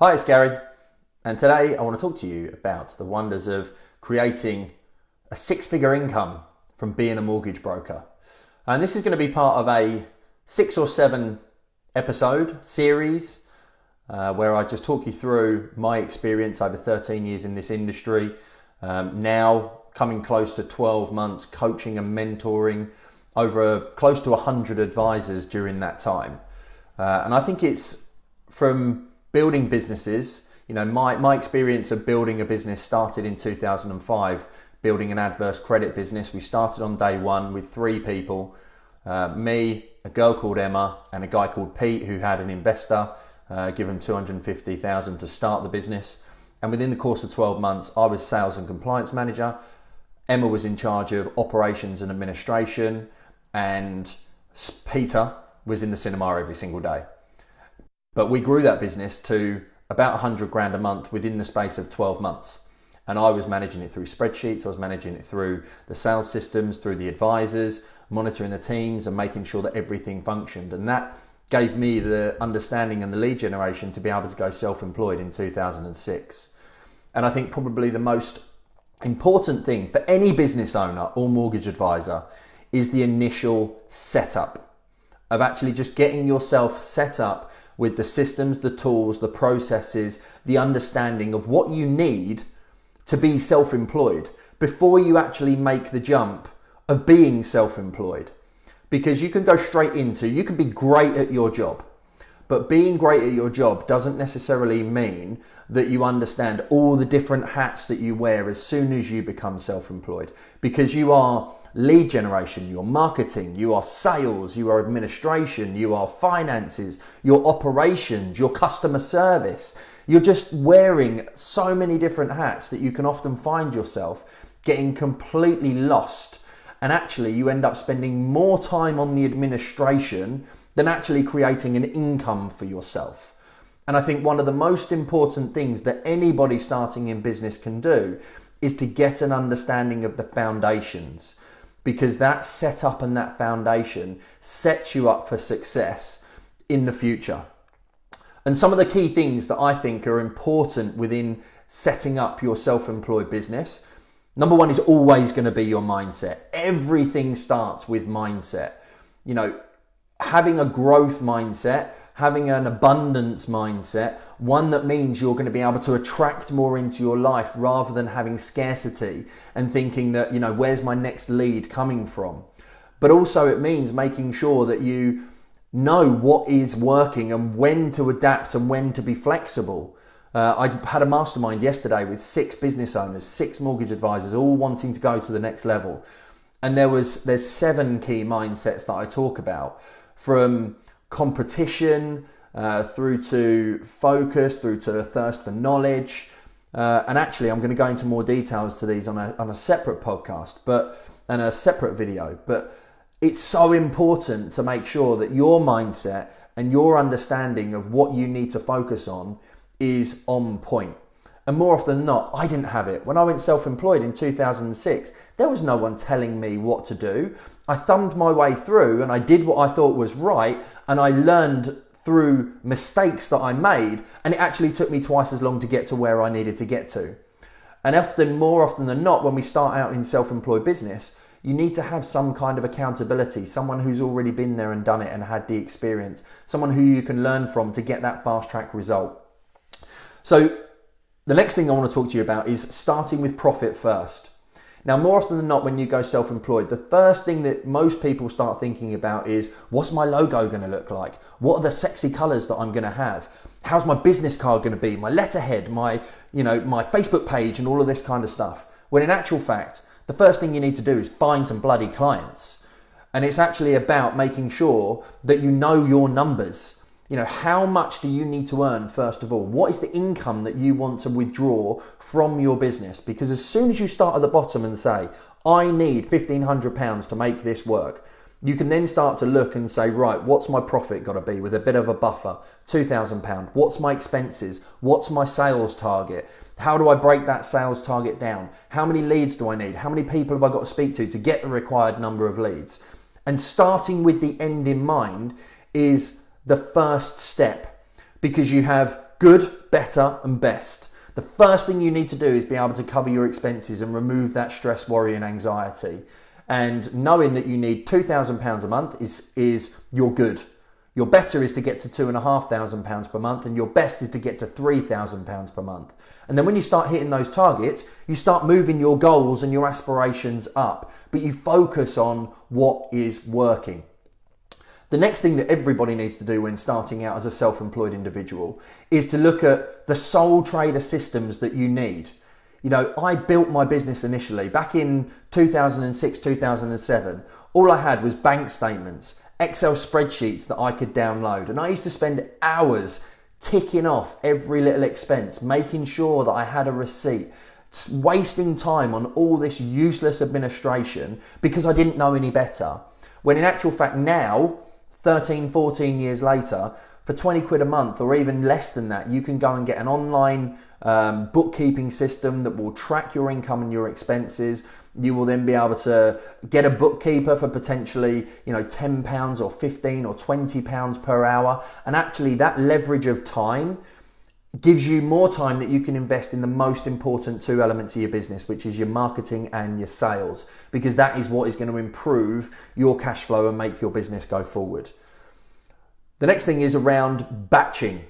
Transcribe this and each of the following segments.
Hi, it's Gary, and today I want to talk to you about the wonders of creating a six-figure income from being a mortgage broker. And this is going to be part of a 6 or 7 episode series where I just talk you through my experience over 13 years in this industry, now coming close to 12 months coaching and mentoring over close to 100 advisors during that time. And I think it's from building businesses, my experience of building a business started in 2005, building an adverse credit business. We started on day one with 3 people, me, a girl called Emma, and a guy called Pete who had an investor, give him $250,000 to start the business. And within the course of 12 months, I was sales and compliance manager. Emma was in charge of operations and administration, and Peter was in the cinema every single day. But we grew that business to about 100 grand a month within the space of 12 months. And I was managing it through spreadsheets. I was managing it through the sales systems, through the advisors, monitoring the teams and making sure that everything functioned. And that gave me the understanding and the lead generation to be able to go self-employed in 2006. And I think probably the most important thing for any business owner or mortgage advisor is the initial setup of actually just getting yourself set up with the systems, the tools, the processes, the understanding of what you need to be self-employed before you actually make the jump of being self-employed. Because you can go straight into, you can be great at your job, but being great at your job doesn't necessarily mean that you understand all the different hats that you wear as soon as you become self-employed. Because you are lead generation, you're marketing, you are sales, you are administration, you are finances, your operations, your customer service. You're just wearing so many different hats that you can often find yourself getting completely lost. And actually you end up spending more time on the administration than actually creating an income for yourself. And I think one of the most important things that anybody starting in business can do is to get an understanding of the foundations, because that setup and that foundation sets you up for success in the future. And some of the key things that I think are important within setting up your self-employed business, number one is always going to be your mindset. Everything starts with mindset. Having a growth mindset, having an abundance mindset, one that means you're going to be able to attract more into your life rather than having scarcity and thinking that, where's my next lead coming from? But also it means making sure that you know what is working and when to adapt and when to be flexible. I had a mastermind yesterday with 6 business owners, 6 mortgage advisors, all wanting to go to the next level. And there's 7 key mindsets that I talk about, from competition through to focus, through to a thirst for knowledge. And actually, I'm going to go into more details to these on a separate podcast, and a separate video. But it's so important to make sure that your mindset and your understanding of what you need to focus on is on point. And more often than not, I didn't have it. When I went self-employed in 2006, there was no one telling me what to do. I thumbed my way through and I did what I thought was right, and I learned through mistakes that I made, and it actually took me twice as long to get to where I needed to get to. And more often than not, when we start out in self-employed business, you need to have some kind of accountability, someone who's already been there and done it and had the experience, someone who you can learn from to get that fast track result. So the next thing I want to talk to you about is starting with profit first. Now, more often than not, when you go self-employed, the first thing that most people start thinking about is, what's my logo going to look like? What are the sexy colors that I'm going to have? How's my business card going to be? My letterhead, my Facebook page, and all of this kind of stuff. When in actual fact, the first thing you need to do is find some bloody clients. And it's actually about making sure that you know your numbers. How much do you need to earn first of all? What is the income that you want to withdraw from your business? Because as soon as you start at the bottom and say, I need £1,500 to make this work, you can then start to look and say, right, what's my profit got to be with a bit of a buffer? £2,000. What's my expenses? What's my sales target? How do I break that sales target down? How many leads do I need? How many people have I got to speak to get the required number of leads? And starting with the end in mind is the first step, because you have good, better, and best. The first thing you need to do is be able to cover your expenses and remove that stress, worry, and anxiety. And knowing that you need £2,000 a month is your good. Your better is to get to £2,500 per month, and your best is to get to £3,000 per month. And then when you start hitting those targets, you start moving your goals and your aspirations up, but you focus on what is working. The next thing that everybody needs to do when starting out as a self-employed individual is to look at the sole trader systems that you need. You know, I built my business initially back in 2006, 2007. All I had was bank statements, Excel spreadsheets that I could download. And I used to spend hours ticking off every little expense, making sure that I had a receipt, wasting time on all this useless administration because I didn't know any better. When in actual fact now, 13, 14 years later, for 20 quid a month or even less than that, you can go and get an online bookkeeping system that will track your income and your expenses. You will then be able to get a bookkeeper for potentially, £10 or £15 or £20 per hour. And actually that leverage of time gives you more time that you can invest in the most important two elements of your business, which is your marketing and your sales, because that is what is going to improve your cash flow and make your business go forward. The next thing is around batching.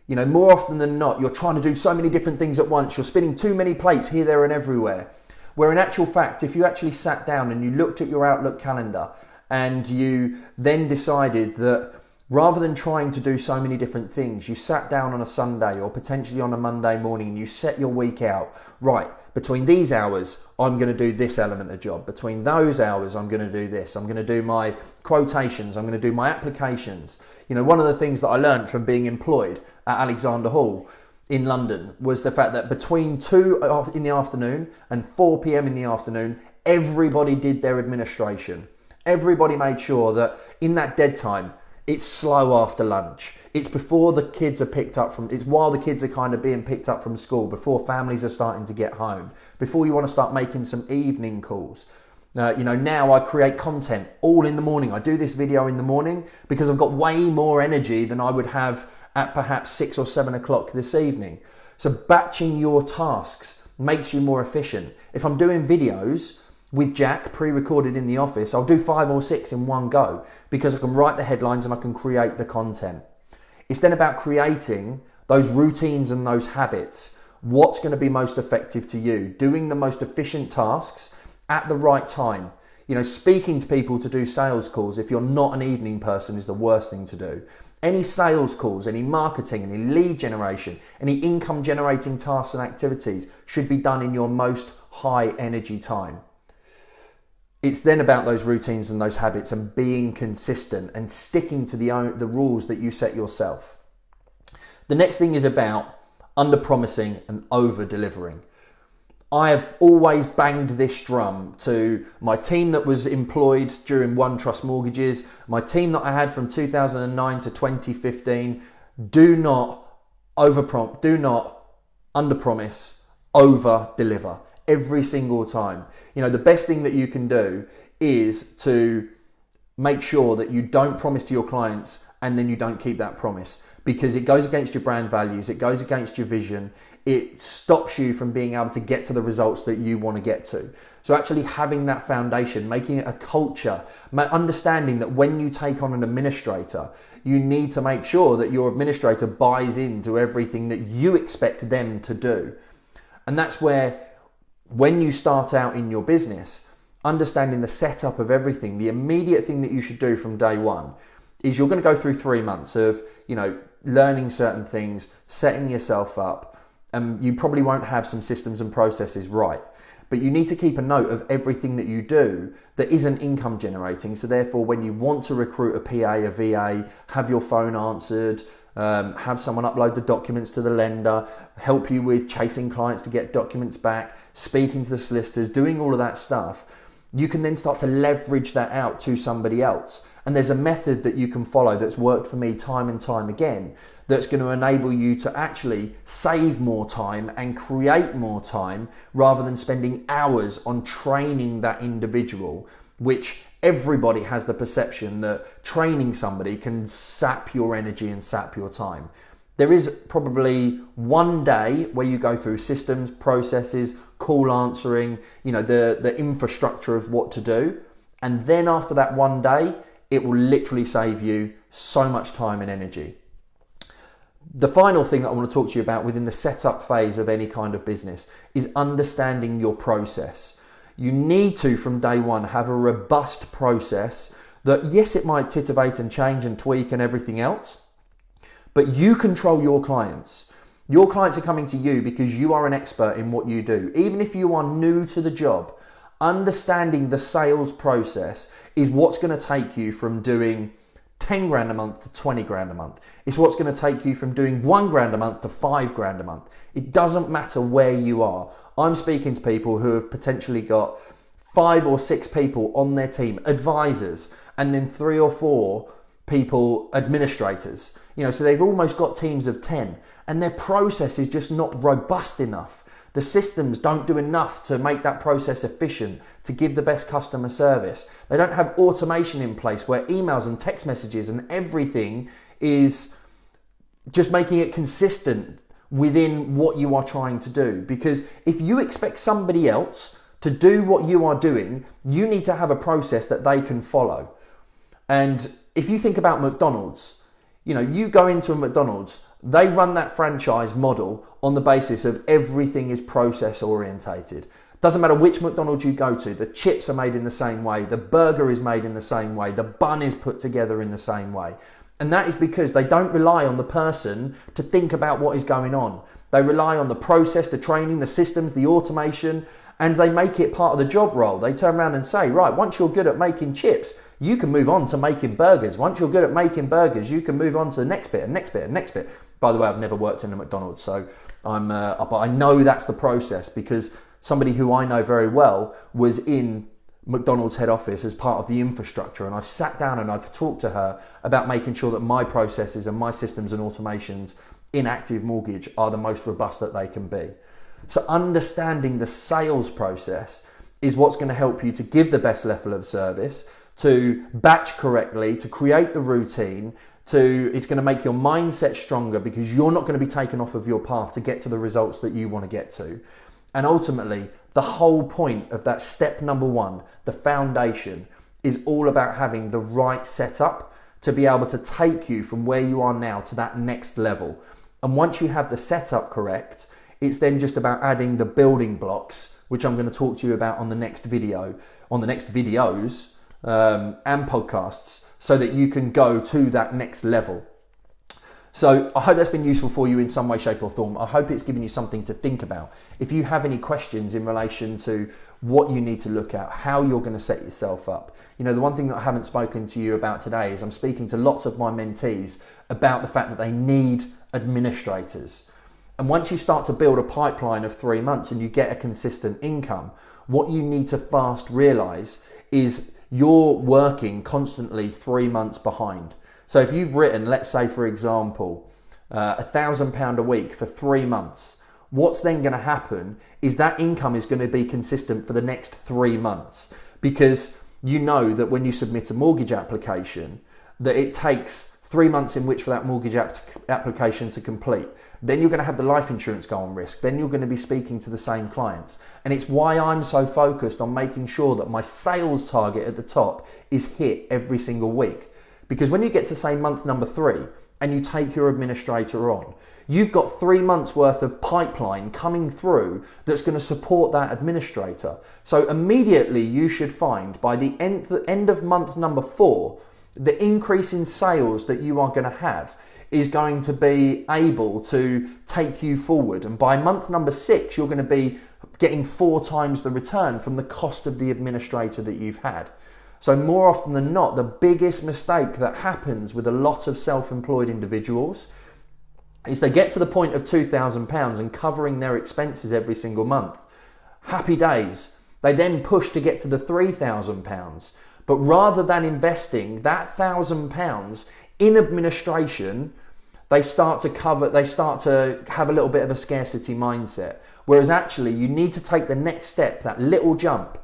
More often than not, you're trying to do so many different things at once. You're spinning too many plates here, there, and everywhere. Where in actual fact, if you actually sat down and you looked at your Outlook calendar and you then decided that rather than trying to do so many different things, you sat down on a Sunday or potentially on a Monday morning and you set your week out. Right, between these hours, I'm going to do this element of job. Between those hours, I'm going to do this. I'm going to do my quotations. I'm going to do my applications. One of the things that I learned from being employed at Alexander Hall in London was the fact that between 2 in the afternoon and 4 p.m. in the afternoon, everybody did their administration. Everybody made sure that in that dead time, it's slow after lunch. It's before the kids are it's while the kids are kind of being picked up from school, before families are starting to get home, before you want to start making some evening calls. Now I create content all in the morning. I do this video in the morning because I've got way more energy than I would have at perhaps 6 or 7 o'clock this evening. So batching your tasks makes you more efficient. If I'm doing videos with Jack pre-recorded in the office, I'll do 5 or 6 in one go because I can write the headlines and I can create the content. It's then about creating those routines and those habits. What's going to be most effective to you? Doing the most efficient tasks at the right time. Speaking to people to do sales calls, if you're not an evening person, is the worst thing to do. Any sales calls, any marketing, any lead generation, any income generating tasks and activities should be done in your most high energy time. It's then about those routines and those habits and being consistent and sticking to the rules that you set yourself. The next thing is about under-promising and over-delivering. I have always banged this drum to my team that was employed during One Trust Mortgages, my team that I had from 2009 to 2015. Do not under-promise, over-deliver. Every single time. The best thing that you can do is to make sure that you don't promise to your clients and then you don't keep that promise, because it goes against your brand values, it goes against your vision, it stops you from being able to get to the results that you want to get to. So actually having that foundation, making it a culture, understanding that when you take on an administrator, you need to make sure that your administrator buys into everything that you expect them to do. And that's where, when you start out in your business, understanding the setup of everything, the immediate thing that you should do from day one is you're going to go through 3 months of, learning certain things, setting yourself up, and you probably won't have some systems and processes right. But you need to keep a note of everything that you do that isn't income generating. So therefore, when you want to recruit a PA, a VA, have your phone answered, have someone upload the documents to the lender, help you with chasing clients to get documents back, speaking to the solicitors, doing all of that stuff, you can then start to leverage that out to somebody else. And there's a method that you can follow that's worked for me time and time again, that's going to enable you to actually save more time and create more time rather than spending hours on training that individual, which everybody has the perception that training somebody can sap your energy and sap your time. There is probably one day where you go through systems, processes, call answering, the infrastructure of what to do. And then after that one day, it will literally save you so much time and energy. The final thing that I want to talk to you about within the setup phase of any kind of business is understanding your process. You need to, from day one, have a robust process that, yes, it might titivate and change and tweak and everything else, but you control your clients. Your clients are coming to you because you are an expert in what you do. Even if you are new to the job, understanding the sales process is what's going to take you from doing 10 grand a month to 20 grand a month. It's what's going to take you from doing 1 grand a month to 5 grand a month. It doesn't matter where you are. I'm speaking to people who have potentially got 5 or 6 people on their team, advisors, and then 3 or 4 people, administrators. So they've almost got teams of 10, and their process is just not robust enough. The systems don't do enough to make that process efficient, to give the best customer service. They don't have automation in place where emails and text messages and everything is just making it consistent within what you are trying to do. Because if you expect somebody else to do what you are doing, you need to have a process that they can follow. And if you think about McDonald's, you go into a McDonald's, they run that franchise model on the basis of everything is process orientated. Doesn't matter which McDonald's you go to, the chips are made in the same way, the burger is made in the same way, the bun is put together in the same way. And that is because they don't rely on the person to think about what is going on. They rely on the process, the training, the systems, the automation, and they make it part of the job role. They turn around and say, right, once you're good at making chips, you can move on to making burgers. Once you're good at making burgers, you can move on to the next bit and next bit and next bit. By the way, I've never worked in a McDonald's, so but I know that's the process because somebody who I know very well was in McDonald's head office as part of the infrastructure, and I've sat down and I've talked to her about making sure that my processes and my systems and automations in Active Mortgage are the most robust that they can be. So understanding the sales process is what's going to help you to give the best level of service, to batch correctly, to create the routine, it's going to make your mindset stronger because you're not going to be taken off of your path to get to the results that you want to get to. And ultimately, the whole point of that step number 1, the foundation, is all about having the right setup to be able to take you from where you are now to that next level. And once you have the setup correct, it's then just about adding the building blocks, which I'm going to talk to you about on the next video, on the next videos and podcasts, so that you can go to that next level. So I hope that's been useful for you in some way, shape or form. I hope it's given you something to think about. If you have any questions in relation to what you need to look at, how you're going to set yourself up. The one thing that I haven't spoken to you about today is I'm speaking to lots of my mentees about the fact that they need administrators. And once you start to build a pipeline of 3 months and you get a consistent income, what you need to fast realize is you're working constantly 3 months behind. So if you've written, let's say for example, £1,000 a week for 3 months, what's then going to happen is that income is going to be consistent for the next 3 months, because you know that when you submit a mortgage application, that it takes 3 months in which for that mortgage application to complete. Then you're going to have the life insurance go on risk. Then you're going to be speaking to the same clients. And it's why I'm so focused on making sure that my sales target at the top is hit every single week. Because when you get to say month number 3 and you take your administrator on, you've got 3 months worth of pipeline coming through that's going to support that administrator. So immediately you should find by the end of month number 4, the increase in sales that you are going to have is going to be able to take you forward. And by month number 6, you're going to be getting 4 times the return from the cost of the administrator that you've had. So more often than not, the biggest mistake that happens with a lot of self-employed individuals is they get to the point of £2,000 and covering their expenses every single month. Happy days. They then push to get to the £3,000. But rather than investing that £1,000 in administration, they start to have a little bit of a scarcity mindset. Whereas actually you need to take the next step, that little jump.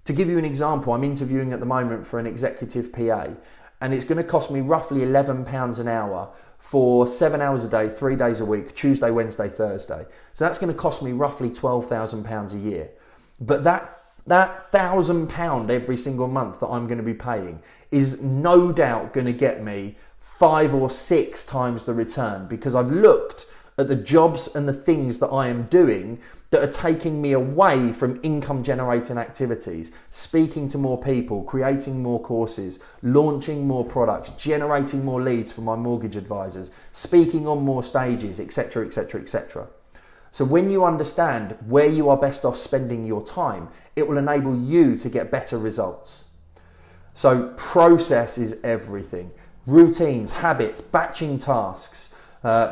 To give you an example, I'm interviewing at the moment for an executive PA, and it's going to cost me roughly £11 an hour for 7 hours a day, 3 days a week, Tuesday, Wednesday, Thursday. So that's going to cost me roughly £12,000 a year. But that £1,000 every single month that I'm going to be paying is no doubt going to get me 5 or 6 times the return, because I've looked at the jobs and the things that I am doing that are taking me away from income generating activities, speaking to more people, creating more courses, launching more products, generating more leads for my mortgage advisors, speaking on more stages, etc., etc., etc. So when you understand where you are best off spending your time, it will enable you to get better results. So process is everything. Routines, habits, batching tasks,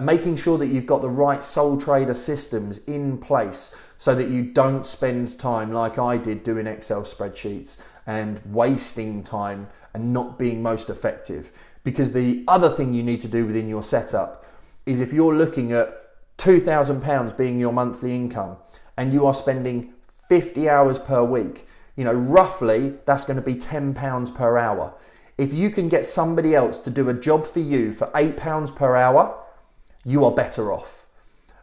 making sure that you've got the right sole trader systems in place so that you don't spend time like I did doing Excel spreadsheets and wasting time and not being most effective. Because the other thing you need to do within your setup is, if you're looking at £2,000 being your monthly income and you are spending 50 hours per week, roughly that's going to be £10 per hour. If you can get somebody else to do a job for you for £8 per hour, you are better off.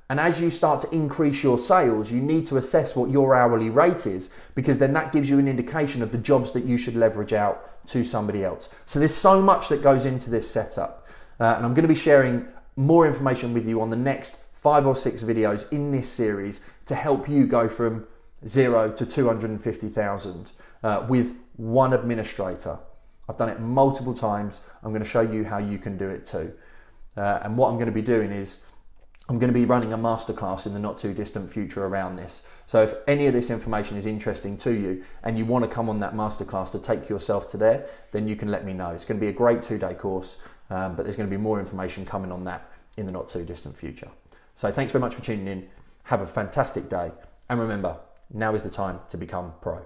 And as you start to increase your sales, you need to assess what your hourly rate is, because then that gives you an indication of the jobs that you should leverage out to somebody else. So there's so much that goes into this setup. And I'm going to be sharing more information with you on the next 5 or 6 videos in this series to help you go from 0 to 250,000 with one administrator. I've done it multiple times. I'm going to show you how you can do it too. And what I'm going to be doing is I'm going to be running a masterclass in the not too distant future around this. So if any of this information is interesting to you and you want to come on that masterclass to take yourself to there, then you can let me know. It's going to be a great 2-day course, but there's going to be more information coming on that in the not too distant future. So thanks very much for tuning in. Have a fantastic day. And remember, now is the time to become pro.